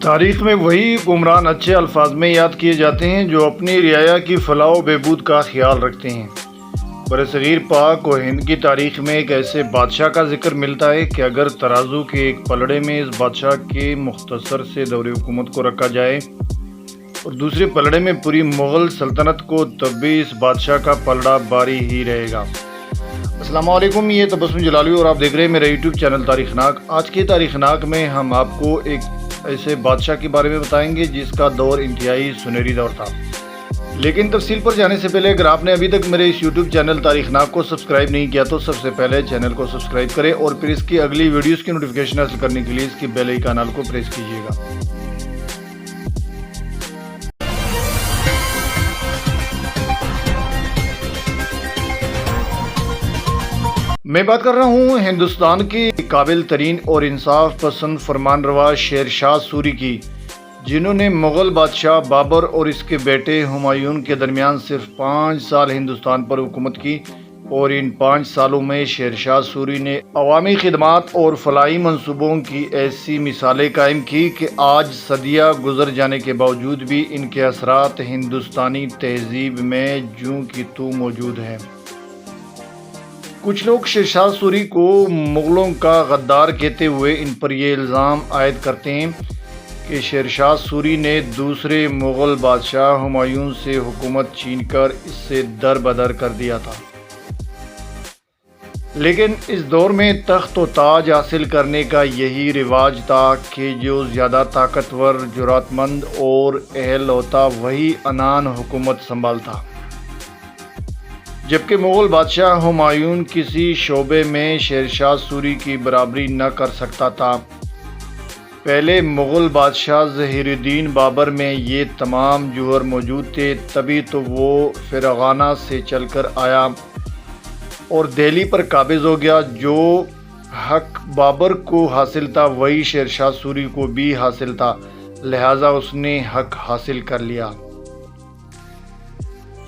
تاریخ میں وہی حکمران اچھے الفاظ میں یاد کیے جاتے ہیں جو اپنی رعایا کی فلاح و بہبود کا خیال رکھتے ہیں۔ برصغیر پاک و ہند کی تاریخ میں ایک ایسے بادشاہ کا ذکر ملتا ہے کہ اگر ترازو کے ایک پلڑے میں اس بادشاہ کے مختصر سے دور حکومت کو رکھا جائے اور دوسرے پلڑے میں پوری مغل سلطنت کو، تب بھی اس بادشاہ کا پلڑا باری ہی رہے گا۔ السلام علیکم، یہ تبسم جلالی اور آپ دیکھ رہے ہیں میرا یوٹیوب چینل تاریخ ناک۔ آج کی تاریخ ناک میں ہم آپ کو ایک ایسے بادشاہ کے بارے میں بتائیں گے جس کا دور انتہائی سنہری دور تھا۔ لیکن تفصیل پر جانے سے پہلے اگر آپ نے ابھی تک میرے اس یوٹیوب چینل تاریخ ناک کو سبسکرائب نہیں کیا تو سب سے پہلے چینل کو سبسکرائب کریں اور پھر اس کی اگلی ویڈیوز کی نوٹیفیکیشن حاصل کرنے کے لیے اس کی بیل آئیکن کو پریس کیجیے گا۔ میں بات کر رہا ہوں ہندوستان کے قابل ترین اور انصاف پسند فرمان روا شیر شاہ سوری کی، جنہوں نے مغل بادشاہ بابر اور اس کے بیٹے ہمایوں کے درمیان صرف 5 سال ہندوستان پر حکومت کی، اور ان 5 سالوں میں شیر شاہ سوری نے عوامی خدمات اور فلاحی منصوبوں کی ایسی مثالیں قائم کی کہ آج صدیاں گزر جانے کے باوجود بھی ان کے اثرات ہندوستانی تہذیب میں جوں کی توں موجود ہیں۔ کچھ لوگ شیر شاہ سوری کو مغلوں کا غدار کہتے ہوئے ان پر یہ الزام عائد کرتے ہیں کہ شیر شاہ سوری نے دوسرے مغل بادشاہ ہمایوں سے حکومت چھین کر اس سے دربدر کر دیا تھا۔ لیکن اس دور میں تخت و تاج حاصل کرنے کا یہی رواج تھا کہ جو زیادہ طاقتور، جرأت مند اور اہل ہوتا وہی عنان حکومت سنبھالتا، جبکہ مغل بادشاہ ہمایوں کسی شعبے میں شیر شاہ سوری کی برابری نہ کر سکتا تھا۔ پہلے مغل بادشاہ ظہیر الدین بابر میں یہ تمام جوہر موجود تھے، تبھی تو وہ فرغانہ سے چل کر آیا اور دہلی پر قابض ہو گیا۔ جو حق بابر کو حاصل تھا وہی شیر شاہ سوری کو بھی حاصل تھا، لہٰذا اس نے حق حاصل کر لیا۔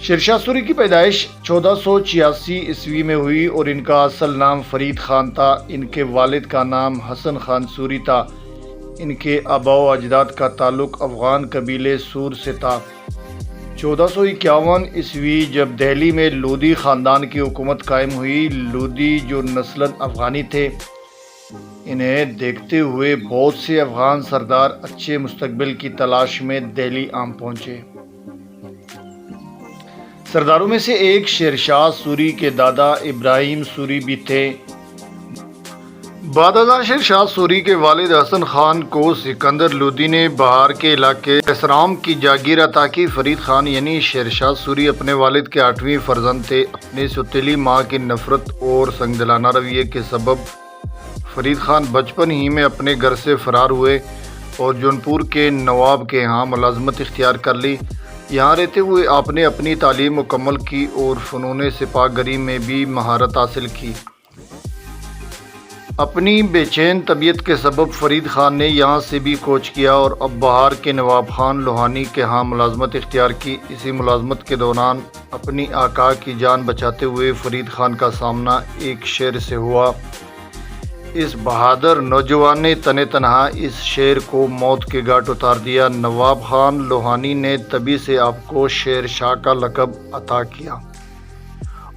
شیر شاہ سوری کی پیدائش 1486 عیسوی میں ہوئی اور ان کا اصل نام فرید خان تھا۔ ان کے والد کا نام حسن خان سوری تھا۔ ان کے آباء و اجداد کا تعلق افغان قبیلے سور سے تھا۔ 1451 عیسوی جب دہلی میں لودھی خاندان کی حکومت قائم ہوئی، لودھی جو نسلاً افغانی تھے، انہیں دیکھتے ہوئے بہت سے افغان سردار اچھے مستقبل کی تلاش میں دہلی عام پہنچے۔ سرداروں میں سے ایک شیر شاہ سوری کے دادا ابراہیم سوری بھی تھے۔ بعد ازاں شیر شاہ سوری کے والد حسن خان کو سکندر لودھی نے بہار کے علاقے اسرام کی جاگیر عطا کی۔ فرید خان یعنی شیر شاہ سوری اپنے والد کے 8ویں فرزند تھے۔ اپنی سوتیلی ماں کی نفرت اور سنگدلانہ رویے کے سبب فرید خان بچپن ہی میں اپنے گھر سے فرار ہوئے اور جونپور کے نواب کے ہاں ملازمت اختیار کر لی۔ یہاں رہتے ہوئے آپ نے اپنی تعلیم مکمل کی اور فنون سپاہ گری میں بھی مہارت حاصل کی۔ اپنی بے چین طبیعت کے سبب فرید خان نے یہاں سے بھی کوچ کیا اور اب بہار کے نواب خان لوہانی کے ہاں ملازمت اختیار کی۔ اسی ملازمت کے دوران اپنی آقا کی جان بچاتے ہوئے فرید خان کا سامنا ایک شیر سے ہوا۔ اس بہادر نوجوان نے تنے تنہا اس شیر کو موت کے گھاٹ اتار دیا۔ نواب خان لوہانی نے تبھی سے آپ کو شیر شاہ کا لقب عطا کیا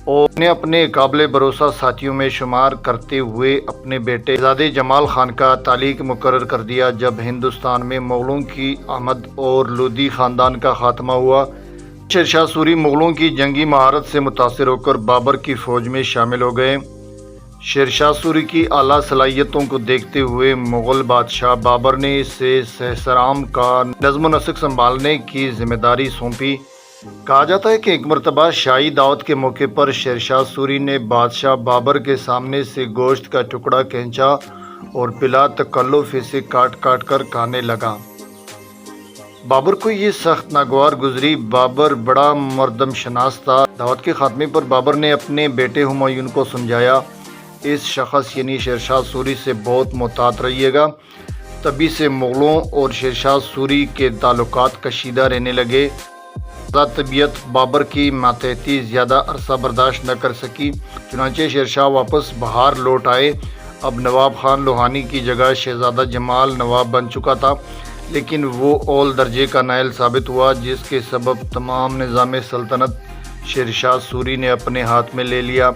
اور انہیں اپنے قابل بھروسہ ساتھیوں میں شمار کرتے ہوئے اپنے بیٹے شہزادے جمال خان کا تعلق مقرر کر دیا۔ جب ہندوستان میں مغلوں کی آمد اور لودھی خاندان کا خاتمہ ہوا، شیر شاہ سوری مغلوں کی جنگی مہارت سے متاثر ہو کر بابر کی فوج میں شامل ہو گئے۔ شیر شاہ سوری کی اعلیٰ صلاحیتوں کو دیکھتے ہوئے مغل بادشاہ بابر نے اسے سہسرام کا نظم و نسق سنبھالنے کی ذمہ داری سونپی۔ کہا جاتا ہے کہ ایک مرتبہ شاہی دعوت کے موقع پر شیر شاہ سوری نے بادشاہ بابر کے سامنے سے گوشت کا ٹکڑا کھینچا اور بلا تکلف اسے کاٹ کاٹ کر کھانے لگا۔ بابر کو یہ سخت ناگوار گزری۔ بابر بڑا مردم شناس تھا۔ دعوت کے خاتمے پر بابر نے اپنے بیٹے ہمایوں کو سمجھایا، اس شخص یعنی شیر شاہ سوری سے بہت محتاط رہیے گا۔ تبھی سے مغلوں اور شیر شاہ سوری کے تعلقات کشیدہ رہنے لگے۔ طبیعت بابر کی ماتحتی زیادہ عرصہ برداشت نہ کر سکی، چنانچہ شیر شاہ واپس بہار لوٹ آئے۔ اب نواب خان لوہانی کی جگہ شہزادہ جمال نواب بن چکا تھا، لیکن وہ اول درجے کا نائل ثابت ہوا، جس کے سبب تمام نظام سلطنت شیرشاہ سوری نے اپنے ہاتھ میں لے لیا۔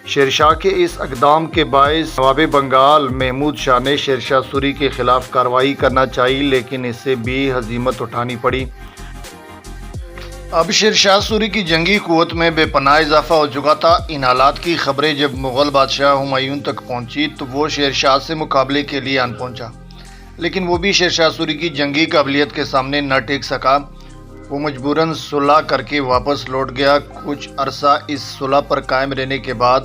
شیرشاہ کے اس اقدام کے باعث نواب بنگال محمود شاہ نے شیرشاہ سوری کے خلاف کارروائی کرنا چاہی، لیکن اسے بھی ہزیمت اٹھانی پڑی۔ اب شیرشاہ سوری کی جنگی قوت میں بے پناہ اضافہ ہو چکا تھا۔ ان حالات کی خبریں جب مغل بادشاہ ہمایوں تک پہنچی تو وہ شیرشاہ سے مقابلے کے لیے آن پہنچا، لیکن وہ بھی شیرشاہ سوری کی جنگی قابلیت کے سامنے نہ ٹیک سکا۔ وہ مجبوراً صلح کر کے واپس لوٹ گیا۔ کچھ عرصہ اس صلح پر قائم رہنے کے بعد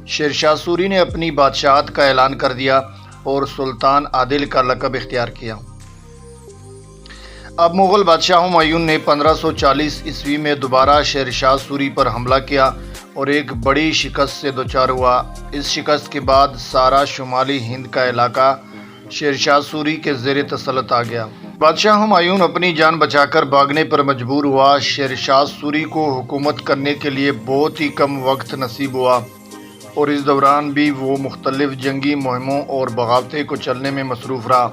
شیرشاہ سوری نے اپنی بادشاہت کا اعلان کر دیا اور سلطان عادل کا لقب اختیار کیا۔ اب مغل بادشاہ ہمایوں نے 1540 عیسوی میں دوبارہ شیرشاہ سوری پر حملہ کیا اور ایک بڑی شکست سے دوچار ہوا۔ اس شکست کے بعد سارا شمالی ہند کا علاقہ شیرشاہ سوری کے زیر تسلط آ گیا۔ بادشاہ ہمایوں اپنی جان بچا کر بھاگنے پر مجبور ہوا۔ شیرشاہ سوری کو حکومت کرنے کے لیے بہت ہی کم وقت نصیب ہوا اور اس دوران بھی وہ مختلف جنگی مہموں اور بغاوتیں کو چلنے میں مصروف رہا۔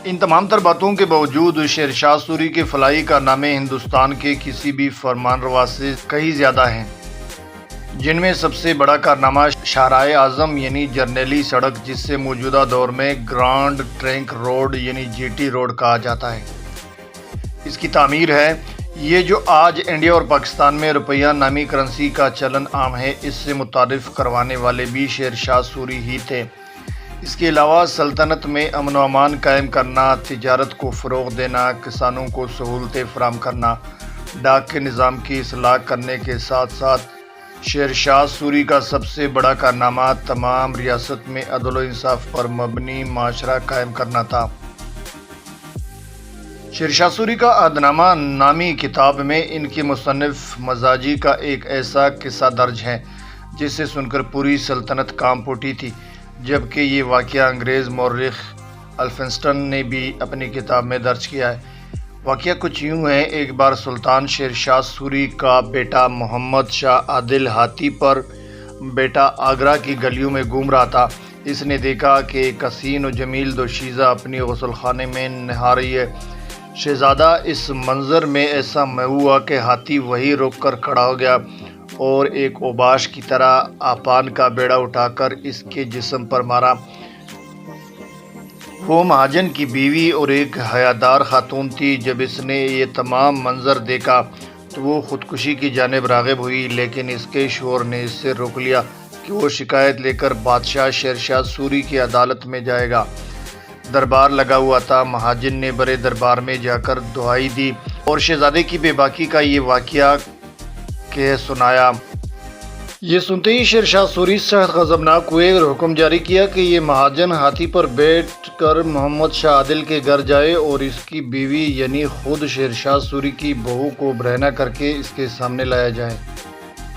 ان تمام تر باتوں کے باوجود شیرشاہ سوری کے فلاحی کارنامے ہندوستان کے کسی بھی فرمان روا سے کہیں زیادہ ہیں، جن میں سب سے بڑا کارنامہ شاہراہ اعظم یعنی جرنیلی سڑک، جس سے موجودہ دور میں گرانڈ ٹرنک روڈ یعنی جی ٹی روڈ کہا جاتا ہے، اس کی تعمیر ہے۔ یہ جو آج انڈیا اور پاکستان میں روپیہ نامی کرنسی کا چلن عام ہے، اس سے متعارف کروانے والے بھی شیرشاہ سوری ہی تھے۔ اس کے علاوہ سلطنت میں امن و امان قائم کرنا، تجارت کو فروغ دینا، کسانوں کو سہولتیں فراہم کرنا، ڈاک کے نظام کی اصلاح کرنے کے ساتھ ساتھ شیرشاہ سوری کا سب سے بڑا کارنامہ تمام ریاست میں عدل و انصاف پر مبنی معاشرہ قائم کرنا تھا۔ شیرشاہ سوری کا عہدنامہ نامی کتاب میں ان کے مصنف مزاجی کا ایک ایسا قصہ درج ہے جسے سن کر پوری سلطنت کانپ اٹھی تھی، جبکہ یہ واقعہ انگریز مورخ الفنسٹن نے بھی اپنی کتاب میں درج کیا ہے۔ واقعہ کچھ یوں ہے، ایک بار سلطان شیرشاہ سوری کا بیٹا محمد شاہ عادل ہاتھی پر بیٹا آگرہ کی گلیوں میں گھوم رہا تھا۔ اس نے دیکھا کہ ایک حسین و جمیل دوشیزہ اپنی غسل خانے میں نہا رہی ہے۔ شہزادہ اس منظر میں ایسا محو ہوا کہ ہاتھی وہیں رک کر کھڑا ہو گیا اور ایک اوباش کی طرح آپان کا بیڑا اٹھا کر اس کے جسم پر مارا۔ وہ مہاجن کی بیوی اور ایک حیادار خاتون تھی۔ جب اس نے یہ تمام منظر دیکھا تو وہ خودکشی کی جانب راغب ہوئی، لیکن اس کے شوہر نے اس سے روک لیا کہ وہ شکایت لے کر بادشاہ شیرشاہ سوری کی عدالت میں جائے گا۔ دربار لگا ہوا تھا۔ مہاجن نے بڑے دربار میں جا کر دہائی دی اور شہزادے کی بے باکی کا یہ واقعہ کہہ سنایا۔ یہ سنتے ہی شیرشاہ سوری سخت غضبناک ہوئے اور حکم جاری کیا کہ یہ مہاجن ہاتھی پر بیٹھ کر محمد شاہ عادل کے گھر جائے اور اس کی بیوی یعنی خود شیرشاہ سوری کی بہو کو برہنہ کر کے اس کے سامنے لایا جائے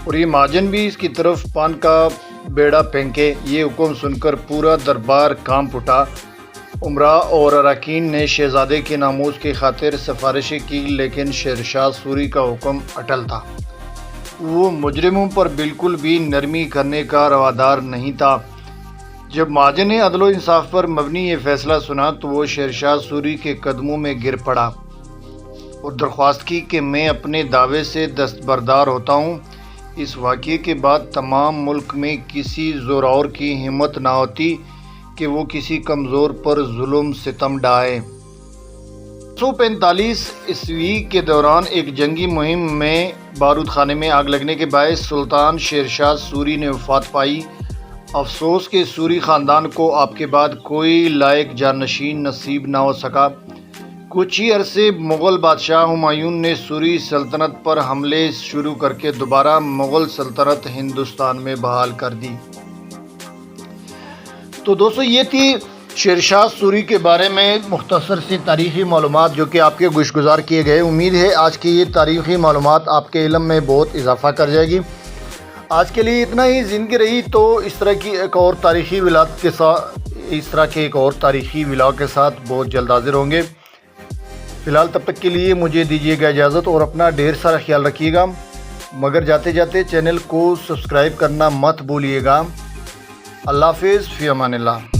اور یہ مہاجن بھی اس کی طرف پان کا بیڑا پھینکے۔ یہ حکم سن کر پورا دربار کانپ اٹھا۔ امراء اور اراکین نے شہزادے کے ناموس کی خاطر سفارشیں کی، لیکن شیرشاہ سوری کا حکم اٹل تھا۔ وہ مجرموں پر بالکل بھی نرمی کرنے کا روادار نہیں تھا۔ جب مہاجن نے عدل و انصاف پر مبنی یہ فیصلہ سنا تو وہ شیرشاہ سوری کے قدموں میں گر پڑا اور درخواست کی کہ میں اپنے دعوے سے دستبردار ہوتا ہوں۔ اس واقعے کے بعد تمام ملک میں کسی زورآور کی ہمت نہ ہوتی کہ وہ کسی کمزور پر ظلم ستم ڈھائے۔ 1945 عیسوی کے دوران ایک جنگی مہم میں بارود خانے میں آگ لگنے کے باعث سلطان شیرشاہ سوری نے وفات پائی۔ افسوس کہ سوری خاندان کو آپ کے بعد کوئی لائق جانشین نصیب نہ ہو سکا۔ کچھ ہی عرصے مغل بادشاہ ہمایوں نے سوری سلطنت پر حملے شروع کر کے دوبارہ مغل سلطنت ہندوستان میں بحال کر دی۔ تو دوستو، یہ تھی شیرشاہ سوری کے بارے میں مختصر سی تاریخی معلومات جو کہ آپ کے گوشگزار کیے گئے۔ امید ہے آج کی یہ تاریخی معلومات آپ کے علم میں بہت اضافہ کر جائے گی۔ آج کے لیے اتنا ہی۔ زندگی رہی تو اس طرح کی ایک اور تاریخی ولاگ کے ساتھ بہت جلد حاضر ہوں گے۔ فی الحال تب تک کے لیے مجھے دیجیے گا اجازت اور اپنا ڈھیر سارا خیال رکھیے گا، مگر جاتے جاتے چینل کو سبسکرائب کرنا مت بھولیے گا۔ اللہ حافظ، فی امان اللہ۔